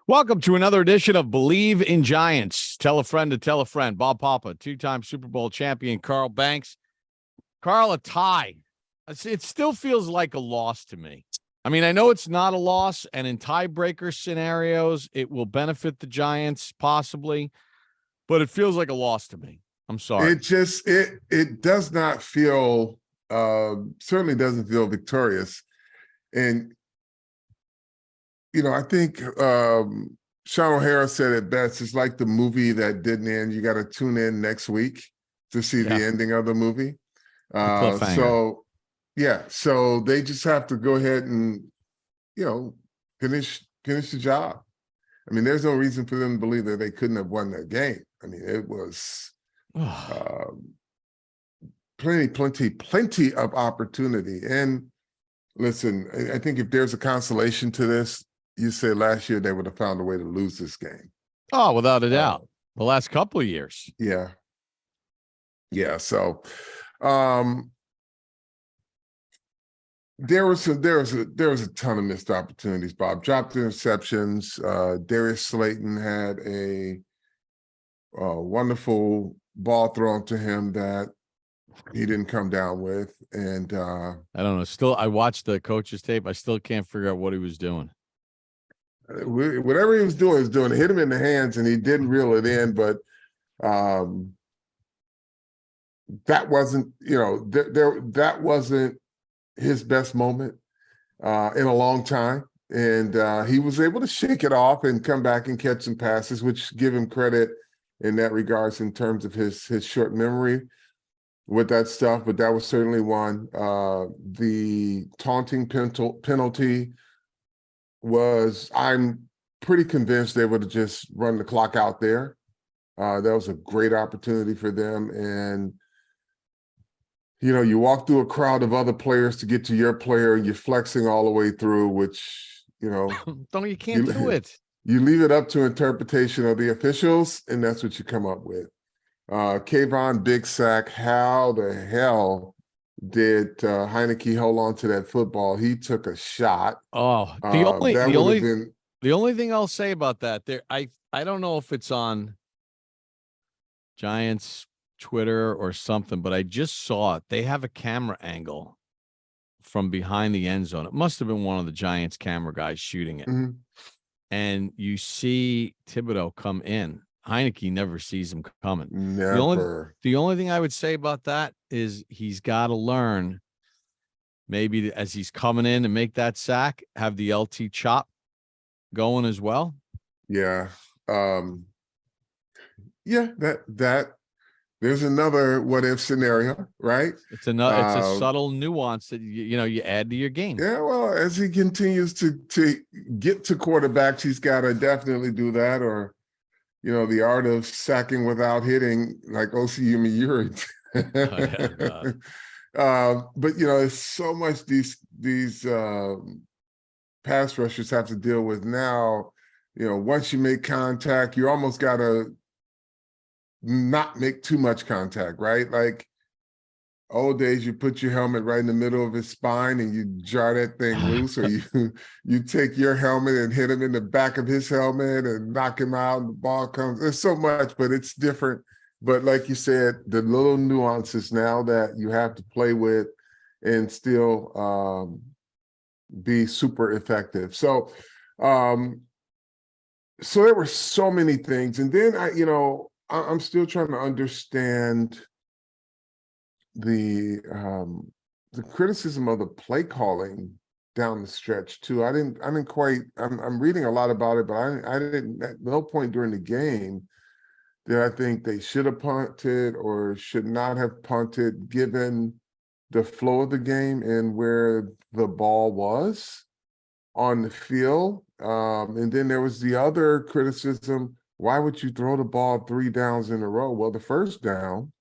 Welcome to another edition of Believe in Giants. Tell a friend to tell a friend. Bob Papa, two-time Super Bowl champion Carl Banks. Carl, a tie. It still feels like a loss to me. I mean, I know it's not a loss, and in tiebreaker scenarios, it will benefit the Giants possibly, but it feels like a loss to me. I'm sorry. It does not feel certainly doesn't feel victorious. And I think Sean O'Hara said it best. It's like the movie that didn't end. You got to tune in next week to see the ending of the movie. So they just have to go ahead and finish the job. I mean, there's no reason for them to believe that they couldn't have won that game. I mean, it was plenty of opportunity. And listen, I think if there's a consolation to this, you say last year they would have found a way to lose this game. Oh, without a doubt. The last couple of years. Yeah. So there was a ton of missed opportunities. Bob dropped interceptions. Darius Slayton had a wonderful ball thrown to him that he didn't come down with. And I don't know. Still, I watched the coach's tape. I still can't figure out what he was doing. Whatever he was doing, hit him in the hands, and he didn't reel it in. But that wasn't, that wasn't his best moment in a long time. And he was able to shake it off and come back and catch some passes, which give him credit in that regards in terms of his short memory with that stuff. But that was certainly one. The taunting penalty was, I'm pretty convinced they would have just run the clock out there. That was a great opportunity for them. And you walk through a crowd of other players to get to your player, and you're flexing all the way through, which, you can't do it. You leave it up to interpretation of the officials, and that's what you come up with. Kayvon, big sack. How the hell did Heineke hold on to that football? He took a shot. Oh, the only thing I'll say about that, I don't know if it's on Giants Twitter or something, but I just saw it. They have a camera angle from behind the end zone. It must have been one of the Giants camera guys shooting it. Mm-hmm. And you see Thibodeau come in. Heineke never sees him coming. Never. The only thing I would say about that is he's got to learn, maybe as he's coming in and make that sack, have the LT chop going as well. Yeah. That there's another what if scenario, right? It's a subtle nuance that you add to your game. Yeah, well, as he continues to get to quarterbacks, he's got to definitely do that, or the art of sacking without hitting, like Osi Umenyere. But it's so much these pass rushers have to deal with now. Once you make contact, you almost got to not make too much contact, right? Like old days, you put your helmet right in the middle of his spine and you jar that thing loose, or you take your helmet and hit him in the back of his helmet and knock him out and the ball comes. There's so much, but it's different. But like you said, the little nuances now that you have to play with and still be super effective. So there were so many things. And then I'm still trying to understand the criticism of the play calling down the stretch too. I didn't quite. I'm reading a lot about it, but I didn't. At no point during the game did I think they should have punted or should not have punted, given the flow of the game and where the ball was on the field. And then there was the other criticism: why would you throw the ball 3 downs in a row? Well, the first down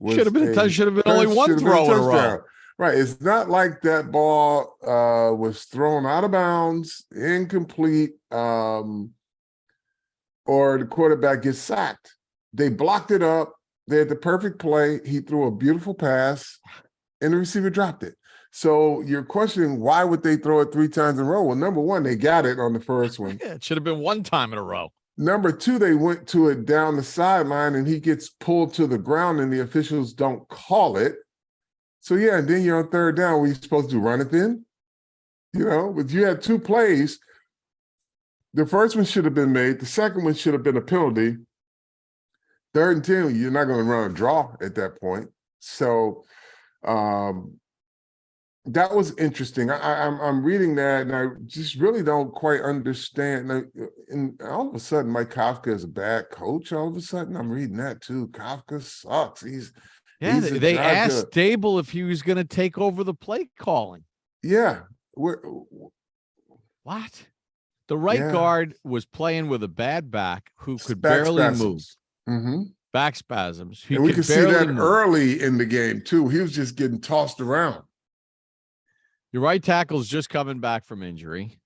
should have been only one throw in a row. Right. It's not like that ball was thrown out of bounds, incomplete, or the quarterback gets sacked. They blocked it up. They had the perfect play. He threw a beautiful pass, and the receiver dropped it. So you're questioning why would they throw it 3 times in a row? Well, number one, they got it on the first one. Yeah, it should have been one time in a row. Number two, they went to it down the sideline and he gets pulled to the ground and the officials don't call it. So yeah, and then you're on third down. Were you supposed to run it then? But you had 2 plays. The first one should have been made. The second one should have been a penalty. 3rd and 10, you're not going to run a draw at that point. So that was interesting. I'm reading that, and I just really don't quite understand. And all of a sudden, Mike Kafka is a bad coach. All of a sudden, I'm reading that too. Kafka sucks. They asked Dable if he was going to take over the play calling. Yeah. What? The right guard was playing with a bad back who could barely move. Mm-hmm. Back spasms. And we could see that early in the game, too. He was just getting tossed around. Your right tackle's just coming back from injury.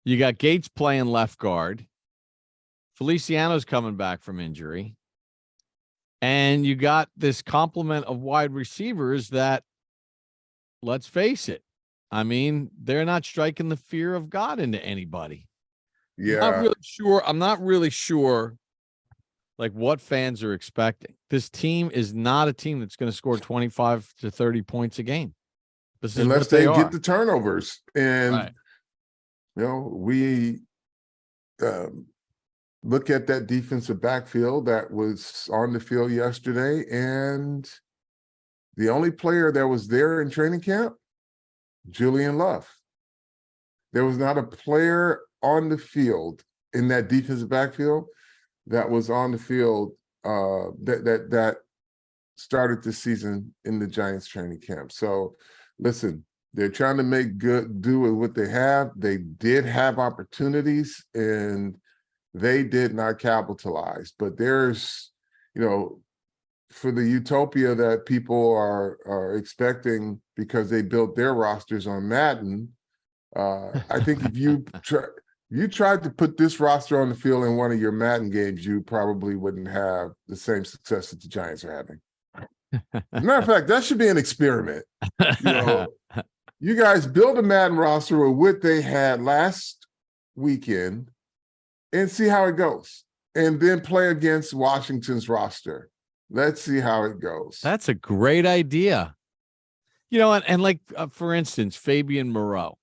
You got Gates playing left guard. Feliciano's coming back from injury. And you got this complement of wide receivers that, let's face it, I mean, they're not striking the fear of God into anybody. Yeah. I'm not really sure like what fans are expecting. This team is not a team that's going to score 25 to 30 points a game. Unless they get the turnovers. And, we look at that defensive backfield that was on the field yesterday, and the only player that was there in training camp, Julian Love. There was not a player on the field in that defensive backfield that was on the field that started this season in the Giants training camp. So listen, they're trying to make do with what they have. They did have opportunities and they did not capitalize. But there's, for the utopia that people are expecting because they built their rosters on Madden, I think if you tried to put this roster on the field in one of your Madden games, you probably wouldn't have the same success that the Giants are having. Matter of fact, that should be an experiment. You guys build a Madden roster with what they had last weekend and see how it goes. And then play against Washington's roster. Let's see how it goes. That's a great idea. And like, for instance, Fabian Moreau.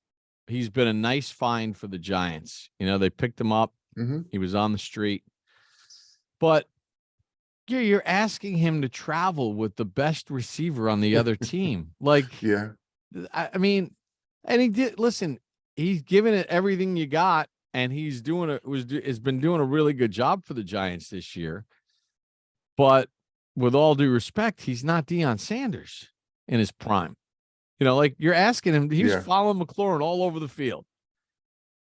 He's been a nice find for the Giants. They picked him up. Mm-hmm. He was on the street. But you're asking him to travel with the best receiver on the other team. Like, yeah. I mean, and he did. Listen, he's given it everything you got, and he's has been doing a really good job for the Giants this year. But with all due respect, he's not Deion Sanders in his prime. Like you're asking him, he was following McLaurin all over the field.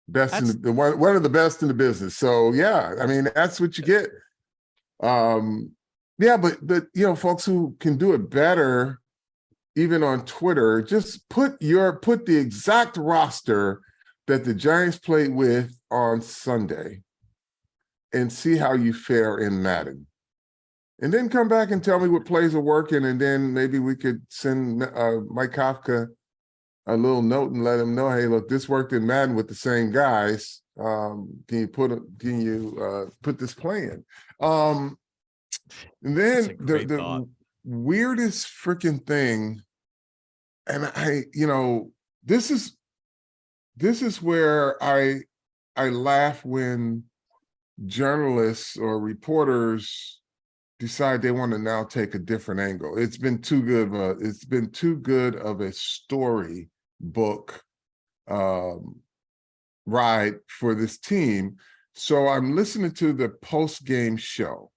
One of the best in the business. So yeah, I mean that's what you get. But folks who can do it better, even on Twitter, just put the exact roster that the Giants played with on Sunday and see how you fare in Madden. And then come back and tell me what plays are working, and then maybe we could send Mike Kafka a little note and let him know, hey, look, this worked in Madden with the same guys. Can you put this play in? And then the weirdest freaking thing, and this is where I laugh when journalists or reporters decide they want to now take a different angle. It's been too good of a storybook ride for this team. So I'm listening to the post-game show.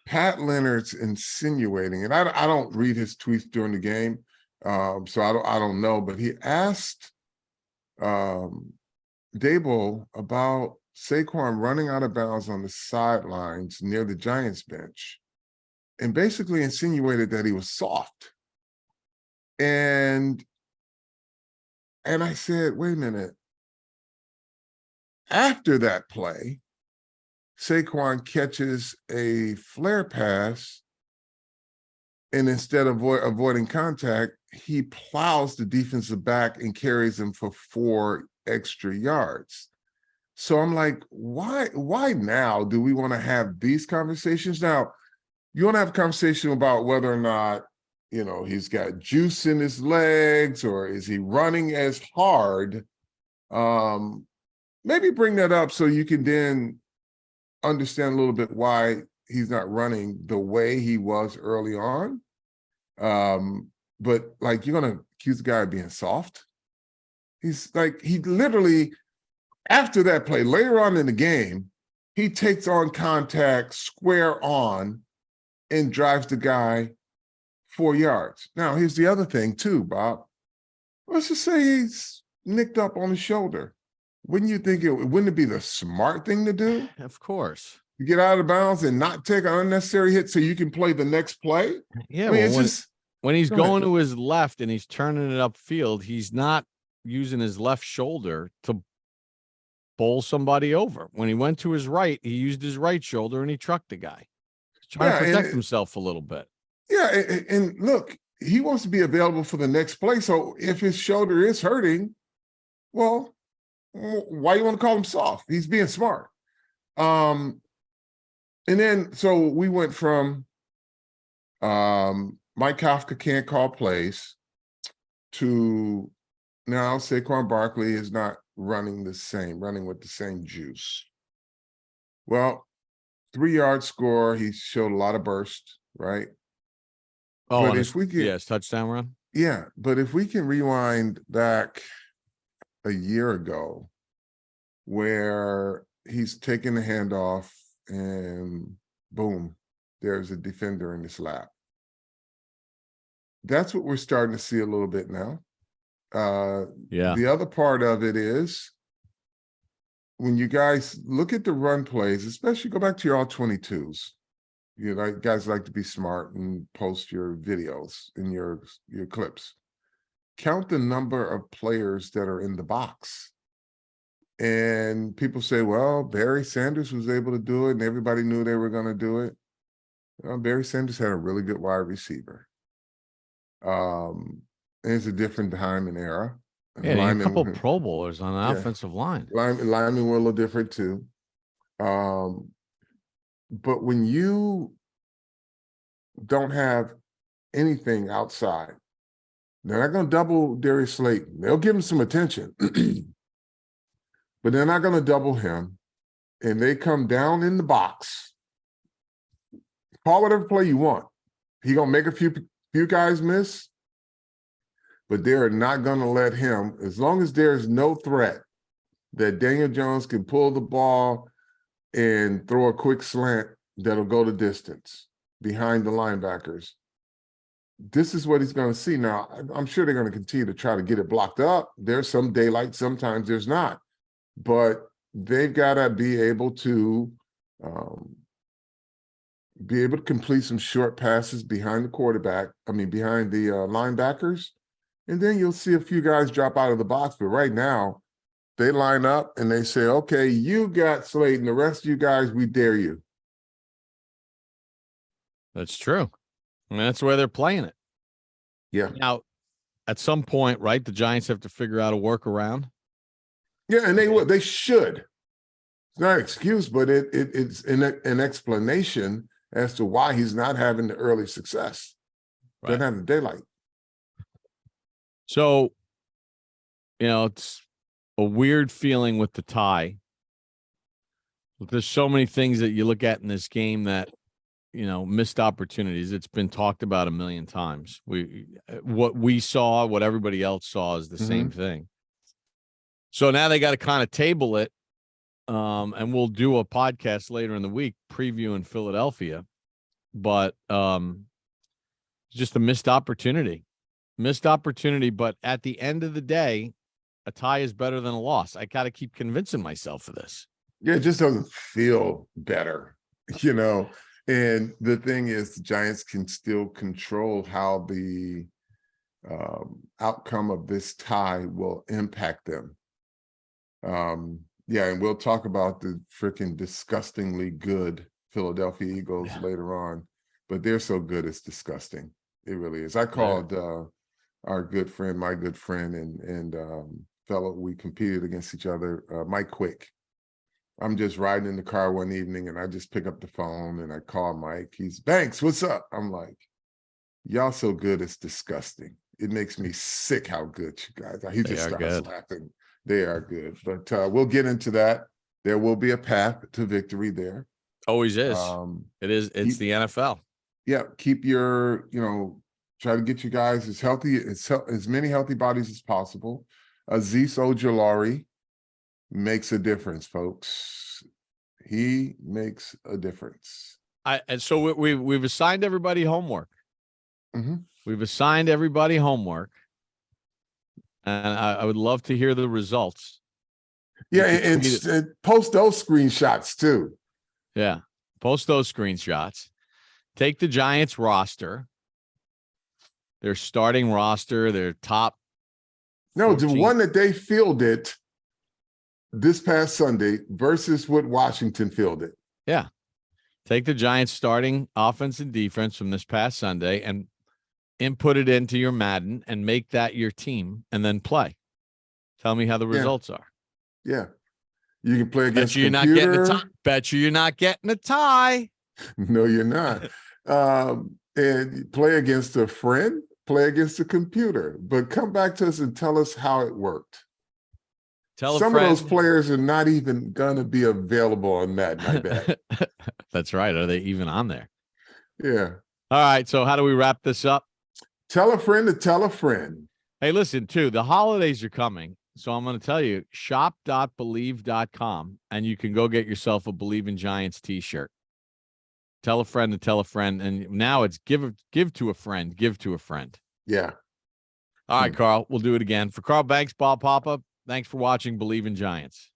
Pat Leonard's insinuating, and I don't read his tweets during the game, so I don't know, but he asked Dable about Saquon running out of bounds on the sidelines near the Giants bench and basically insinuated that he was soft. And I said, wait a minute. After that play, Saquon catches a flare pass, and instead of avoiding contact, he plows the defensive back and carries him for 4 extra yards. So I'm like, why now do we want to have these conversations? Now, you want to have a conversation about whether or not, he's got juice in his legs, or is he running as hard? Maybe bring that up so you can then understand a little bit why he's not running the way he was early on. But like, you're going to accuse the guy of being soft. He's like, he literally, after that play, later on in the game, he takes on contact square on and drives the guy 4 yards. Now, here's the other thing too, Bob. Let's just say he's nicked up on his shoulder. Wouldn't you think wouldn't it be the smart thing to do? Of course. To get out of bounds and not take an unnecessary hit so you can play the next play? Yeah, I mean, well, it's when he's Go ahead. going to his left and he's turning it upfield, he's not using his left shoulder to bowl somebody over. When he went to his right, he used his right shoulder and he trucked the guy. He's trying to protect himself a little bit. Yeah, and look, he wants to be available for the next play. So if his shoulder is hurting, well, why you want to call him soft? He's being smart. And then so we went from Mike Kafka can't call plays to now Saquon Barkley is not running with the same juice. Well, 3-yard score, he showed a lot of burst, right? Oh, but if we get yes, touchdown run. Yeah, but if we can rewind back a year ago, where he's taking the handoff and boom, there's a defender in his lap. That's what we're starting to see a little bit now. Yeah. The other part of it is when you guys look at the run plays, especially go back to your all 22s. Guys like to be smart and post your videos and your clips. Count the number of players that are in the box. And people say, well, Barry Sanders was able to do it and everybody knew they were going to do it. Barry Sanders had a really good wide receiver. And it's a different time and era. Yeah, a couple Pro Bowlers on the offensive line. Linemen were a little different too. But when you don't have anything outside, they're not going to double Darius Slayton. They'll give him some attention, but they're not going to double him. And they come down in the box. Call whatever play you want. He going to make a few guys miss, but they're not going to let him, as long as there's no threat that Daniel Jones can pull the ball and throw a quick slant that'll go the distance behind the linebackers. This is what he's going to see. Now, I'm sure they're going to continue to try to get it blocked up. There's some daylight, sometimes there's not. But they've got to be able to complete some short passes behind the behind the linebackers. And then you'll see a few guys drop out of the box. But right now, they line up and they say, okay, you got Slayton. The rest of you guys, we dare you. That's true. I mean, that's where they're playing it. Yeah. Now, at some point, right, the Giants have to figure out a workaround. Yeah, and they should. It's not an excuse, but it's an explanation as to why he's not having the early success. Right. Doesn't have the daylight. So, it's a weird feeling with the tie. There's so many things that you look at in this game that, missed opportunities. It's been talked about a million times. What we saw, what everybody else saw is the same thing. So now they got to kind of table it. And we'll do a podcast later in the week previewing Philadelphia. But just a missed opportunity. But at the end of the day, a tie is better than a loss. I got to keep convincing myself of this. Yeah, it just doesn't feel better, And the thing is, the Giants can still control how the outcome of this tie will impact them. And we'll talk about the freaking disgustingly good Philadelphia Eagles later on, but they're so good it's disgusting. It really is. I called our good friend, my good friend, and fellow, we competed against each other, Mike Quick. I'm just riding in the car one evening and I just pick up the phone and I call Mike. He's, Banks, what's up? I'm like, y'all so good, it's disgusting. It makes me sick how good you guys are. He just starts laughing. They are good. But we'll get into that. There will be a path to victory there. Always is. It's the NFL. Yeah, keep your, try to get you guys as healthy, as many healthy bodies as possible. Azeez Ojulari makes a difference, folks. He makes a difference. And so we've assigned everybody homework. Mm-hmm. We've assigned everybody homework, and I would love to hear the results. Yeah, and post those screenshots too. Yeah, post those screenshots. Take the Giants roster, their starting roster, their top. No, the one that they fielded this past Sunday versus what Washington fielded. Yeah. Take the Giants starting offense and defense from this past Sunday and input it into your Madden and make that your team and then play. Tell me how the results are. Yeah. You can play against Bet you you're not getting a tie. No, you're not. And play against a friend, play against a computer, but come back to us and tell us how it worked. Some of those players are not even going to be available on Madden, I bet. That's right. Are they even on there? Yeah. All right. So how do we wrap this up? Tell a friend to tell a friend. Hey, listen, too, the holidays are coming. So I'm going to tell you, shop.believe.com, and you can go get yourself a Believe in Giants t-shirt. Tell a friend to tell a friend. And now it's give to a friend, give to a friend. Yeah. All right, Carl, we'll do it again. For Carl Banks, Bob Papa, thanks for watching Believe in Giants.